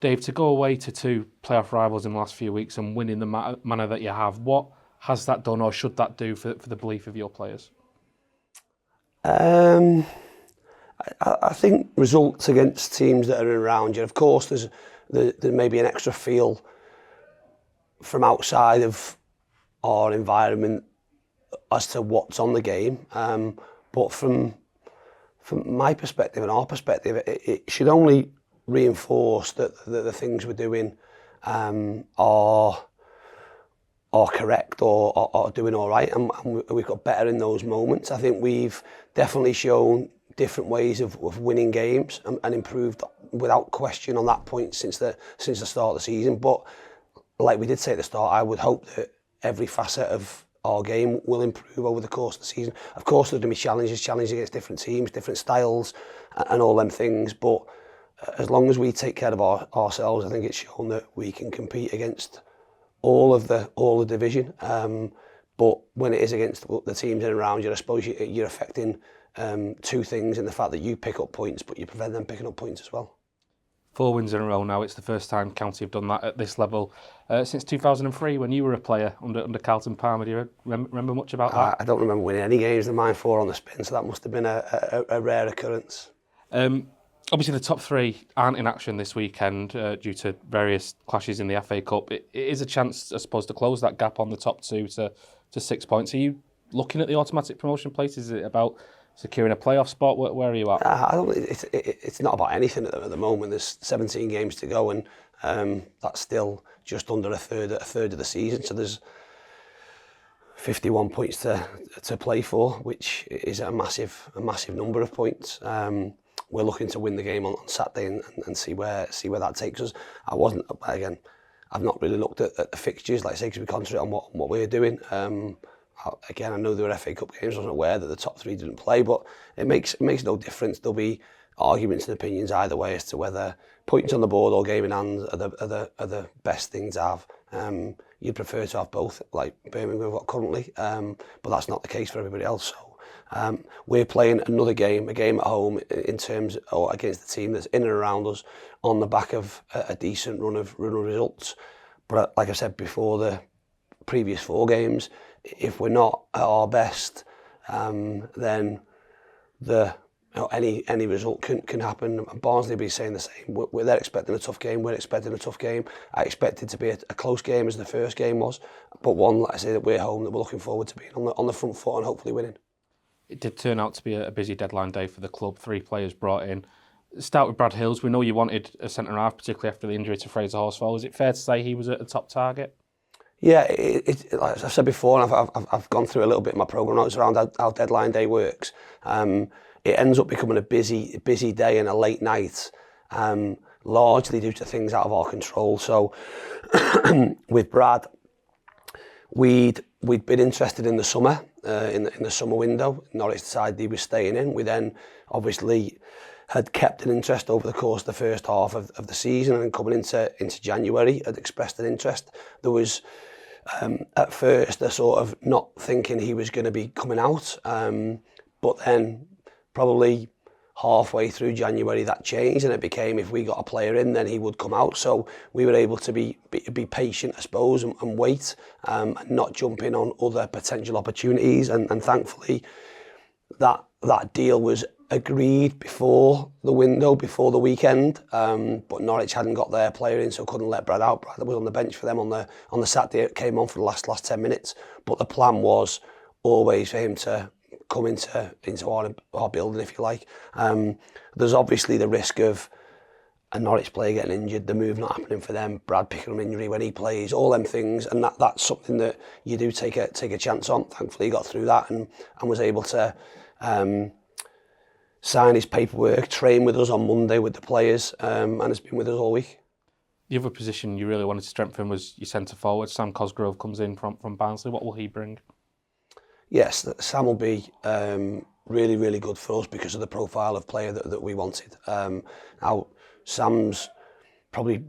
Dave, to go away to two playoff rivals in the last few weeks and win in the manner that you have, what has that done or should that do for the belief of your players? Um, I think results against teams that are around you, of course, there may be an extra feel from outside of our environment as to what's on the game. But from my perspective and our perspective, it should only reinforce that the things we're doing are correct or are doing all right, and we've got better in those moments. I think we've definitely shown different ways of winning games and improved without question on that point since the start of the season. But like we did say at the start, I would hope that every facet of our game will improve over the course of the season. Of course, there's going to be challenges against different teams, different styles, and all them things. But as long as we take care of ourselves, I think it's shown that we can compete against all the division. But when it is against the teams in and around you, I suppose you're affecting two things in the fact that you pick up points, but you prevent them picking up points as well. 4 wins in a row now. It's the first time County have done that at this level since 2003 when you were a player under Carlton Palmer. Do you remember much about that? I don't remember winning any games than mine 4 on the spin, so that must have been a rare occurrence. Obviously, the top 3 aren't in action this weekend due to various clashes in the FA Cup. It is a chance, I suppose, to close that gap on the top 2 to 6 points. Are you looking at the automatic promotion place? Is it about securing a playoff spot? Where are you at? It's not about anything at the moment. There's 17 games to go, and that's still just under a third of the season. So there's 51 points to play for, which is a massive number of points. We're looking to win the game on Saturday and see where that takes us. I've not really looked at the fixtures, like I say, because we concentrate on what we're doing. I know there were FA Cup games. I wasn't aware that the top 3 didn't play, but it makes no difference. There'll be arguments and opinions either way as to whether points on the board or game in hand are the best things to have. You'd prefer to have both, like Birmingham have got currently, but that's not the case for everybody else. So we're playing another game, a game at home in terms or against the team that's in and around us on the back of a decent run of results. But like I said before, the previous 4 games, if we're not at our best, then any result can happen. Barnsley will be saying the same. They're expecting a tough game. We're expecting a tough game. I expect it to be a close game as the first game was, but one, like I say, that we're home, that we're looking forward to being on the front foot and hopefully winning. It did turn out to be a busy deadline day for the club. 3 players brought in. Start with Brad Hills. We know you wanted a centre half, particularly after the injury to Fraser Horsfall. Is it fair to say he was a top target? Yeah, like I've said before, and I've gone through a little bit in my programme notes around how deadline day works. It ends up becoming a busy day and a late night, largely due to things out of our control. So with Brad, we'd been interested in the summer, in the summer window. Norwich decided he was staying in. We then obviously had kept an interest over the course of the first half of the season, and coming into January had expressed an interest. There was at first a sort of not thinking he was going to be coming out, but then probably halfway through January that changed, and it became if we got a player in then he would come out. So we were able to be patient, I suppose, and wait, and not jump in on other potential opportunities, and thankfully that deal was agreed before the window, before the weekend, but Norwich hadn't got their player in, so couldn't let Brad out. Brad was on the bench for them on the Saturday. It came on for the last 10 minutes, but the plan was always for him to come into our building, if you like. There's obviously the risk of a Norwich player getting injured, the move not happening for them, Brad picking up an injury when he plays, all them things, and that's something that you do take a chance on. Thankfully he got through that and was able to sign his paperwork, train with us on Monday with the players, and has been with us all week. The other position you really wanted to strengthen was your centre forward. Sam Cosgrove comes in from Barnsley. What will he bring? Yes, Sam will be really, really good for us because of the profile of player that we wanted. Now, Sam's probably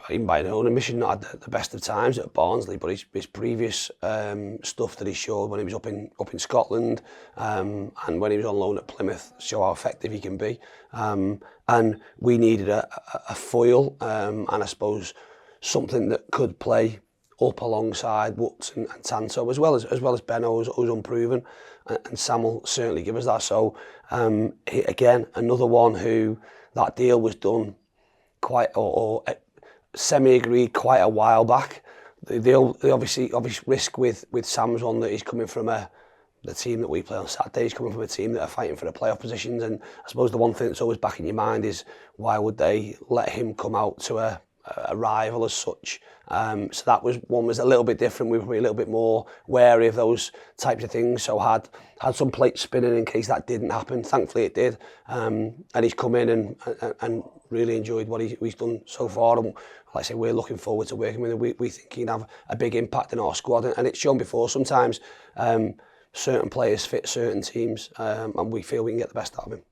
even by his own admission, not had the best of times at Barnsley, but his previous stuff that he showed when he was up in Scotland and when he was on loan at Plymouth show how effective he can be. And we needed a foil and I suppose something that could play up alongside Woods and Tanto, as well as Benno, who's unproven, and Sam will certainly give us that. So again, another one who that deal was done quite or semi-agreed quite a while back. The obviously risk with Sam's one that he's coming from the team that we play on Saturday. He's coming from a team that are fighting for the playoff positions, and I suppose the one thing that's always back in your mind is why would they let him come out to a rival as such. So that was a little bit different. We were a little bit more wary of those types of things. So had some plates spinning in case that didn't happen. Thankfully it did. And he's come in and really enjoyed what he's done so far. And like I say, we're looking forward to working with him. We think he can have a big impact in our squad. And it's shown before sometimes certain players fit certain teams and we feel we can get the best out of him.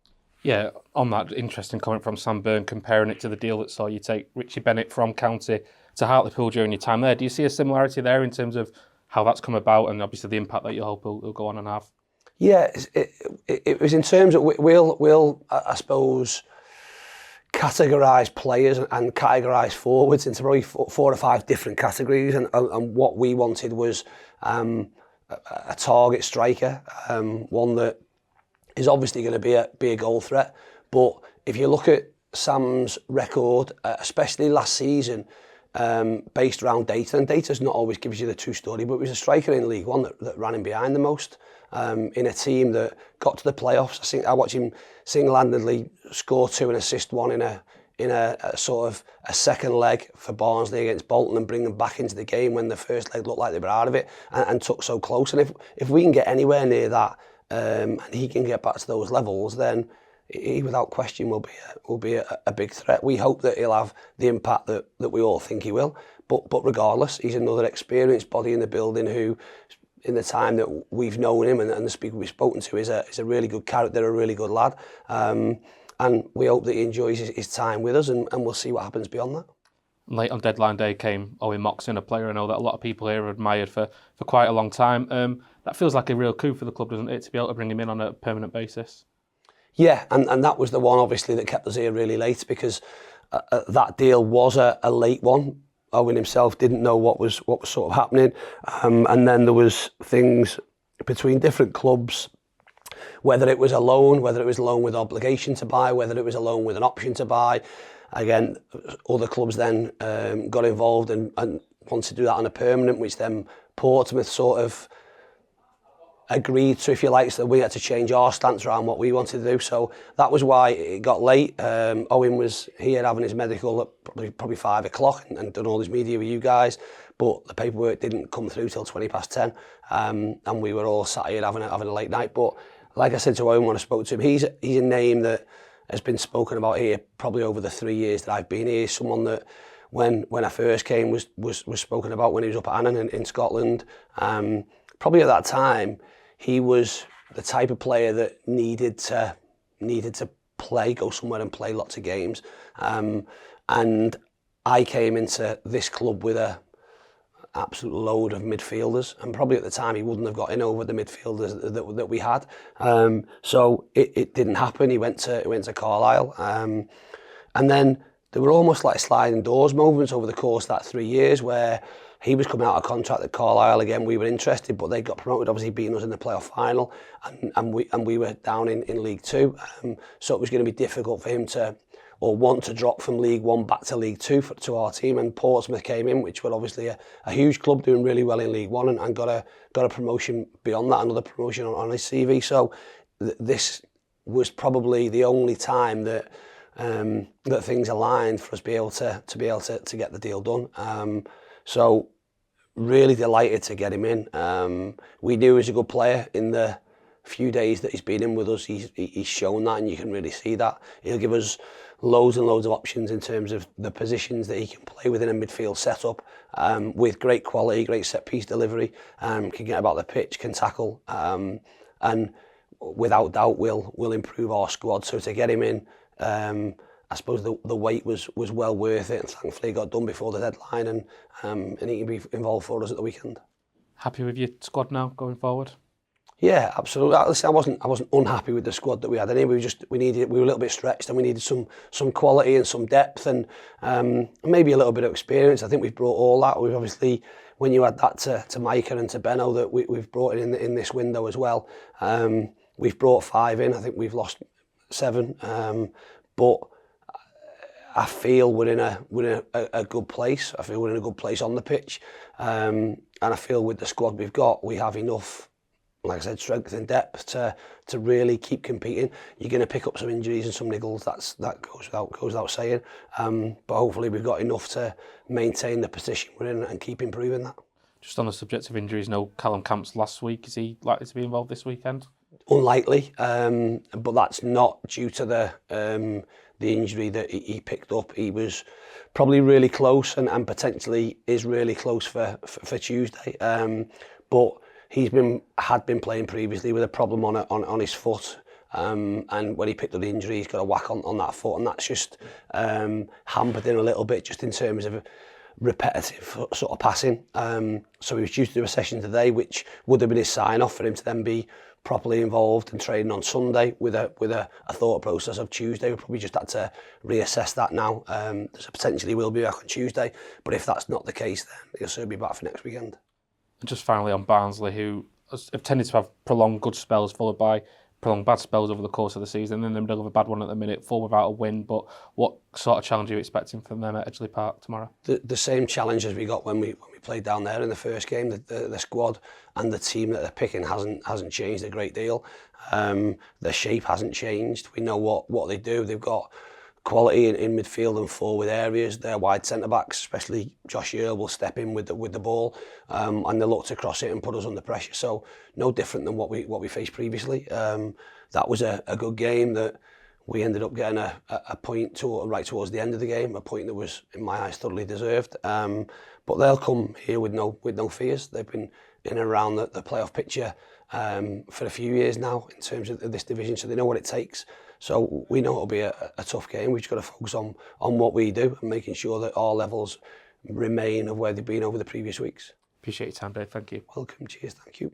Yeah, on that interesting comment from Sam Byrne, comparing it to the deal that saw you take Richie Bennett from County to Hartlepool during your time there. Do you see a similarity there in terms of how that's come about and obviously the impact that you hope he'll go on and have? Yeah, it was in terms of we'll I suppose, categorise players and categorise forwards into probably 4 or 5 different categories. And what we wanted was a target striker, one that is obviously going to be a goal threat. But if you look at Sam's record, especially last season, based around data, and data's not always gives you the true story, but he was a striker in League One that ran him behind the most in a team that got to the playoffs. I watched him single-handedly score 2 and assist 1 in a sort of a second leg for Barnsley against Bolton and bring them back into the game when the first leg looked like they were out of it and took so close. And if we can get anywhere near that, and he can get back to those levels, then he without question will be a big threat. We hope that he'll have the impact that we all think he will. But regardless, he's another experienced body in the building who, in the time that we've known him and the speaker we've spoken to, is a really good character, a really good lad. And we hope that he enjoys his time with us, and we'll see what happens beyond that. Late on deadline day came Owen Moxon, a player I know that a lot of people here have admired for quite a long time. That feels like a real coup for the club, doesn't it, to be able to bring him in on a permanent basis? Yeah, and that was the one obviously that kept us here really late, because that deal was a late one. Owen himself didn't know what was sort of happening, and then there was things between different clubs, whether it was a loan, whether it was a loan with obligation to buy, whether it was a loan with an option to buy. Again, other clubs then got involved and wanted to do that on a permanent, which then Portsmouth sort of agreed to, if you like, so we had to change our stance around what we wanted to do. So that was why it got late. Owen was here having his medical at probably 5 o'clock and done all his media with you guys, but the paperwork didn't come through till 10:20, and we were all sat here having a late night. But like I said to Owen when I spoke to him, he's a name that has been spoken about here probably over the 3 years that I've been here. Someone that when I first came was spoken about when he was up at Annan in Scotland. Probably at that time, he was the type of player that needed to go somewhere and play lots of games. And I came into this club with a absolute load of midfielders, and probably at the time he wouldn't have got in over the midfielders that we had. So it didn't happen. He went to Carlisle, and then there were almost like sliding doors moments over the course of that 3 years where he was coming out of contract at Carlisle again. We were interested, but they got promoted, obviously beating us in the playoff final, and we were down in League Two. So it was going to be difficult for him to want to drop from League One back to League Two to our team. And Portsmouth came in, which were obviously a huge club doing really well in League One, and got a promotion beyond that, another promotion on his CV. So this was probably the only time that things aligned for us to be able to get the deal done. So really delighted to get him in. We knew he was a good player in the few days that he's been in with us. He's shown that, and you can really see that. He'll give us loads and loads of options in terms of the positions that he can play within a midfield setup, with great quality, great set piece delivery, can get about the pitch, can tackle, and without doubt will improve our squad. So to get him in I suppose the wait was well worth it, and thankfully it got done before the deadline, and he can be involved for us at the weekend. Happy with your squad now going forward? Yeah, absolutely. Listen, I wasn't unhappy with the squad that we had. Anyway, we were a little bit stretched, and we needed some quality and some depth, and maybe a little bit of experience. I think we've brought all that. We've obviously, when you add that to Micah and to Benno, that we've brought it in this window as well. We've brought 5 in. I think we've lost 7, but I feel we're in a good place. I feel we're in a good place on the pitch, and I feel with the squad we've got, we have enough, like I said, strength and depth to really keep competing. You're going to pick up some injuries and some niggles. That goes without saying. But hopefully we've got enough to maintain the position we're in and keep improving that. Just on the subject of injuries, no Callum Camp's last week. Is he likely to be involved this weekend? Unlikely, but that's not due to the injury that he picked up. He was probably really close and potentially is really close for Tuesday. But had been playing previously with a problem on his foot, and when he picked up the injury, he's got a whack on that foot, and that's just hampered him a little bit, just in terms of repetitive sort of passing. So he was due to do a session today, which would have been his sign off for him to then be properly involved and training on Sunday with a thought process of Tuesday. We probably just had to reassess that now. There's a potentially will be back on Tuesday, but if that's not the case, then he'll certainly be back for next weekend. And just finally on Barnsley, who have tended to have prolonged good spells followed by prolonged bad spells over the course of the season, and then they're in a bad one at the minute, 4 without a win. But what sort of challenge are you expecting from them at Edgeley Park tomorrow? The same challenge as we got when we played down there in the first game. The squad and the team that they're picking hasn't changed a great deal. Their shape hasn't changed. We know what they do. They've got quality in midfield and forward areas. Their wide centre backs, especially Josh Earl, will step in with the ball, and they look to cross it and put us under pressure. So no different than what we faced previously. That was a good game that we ended up getting a point right towards the end of the game, a point that was, in my eyes, thoroughly deserved. But they'll come here with no fears. They've been in and around the playoff picture for a few years now in terms of this division, so they know what it takes. So we know it'll be a tough game. We've just got to focus on what we do and making sure that our levels remain of where they've been over the previous weeks. Appreciate your time, Dave. Thank you. Welcome. Cheers. Thank you.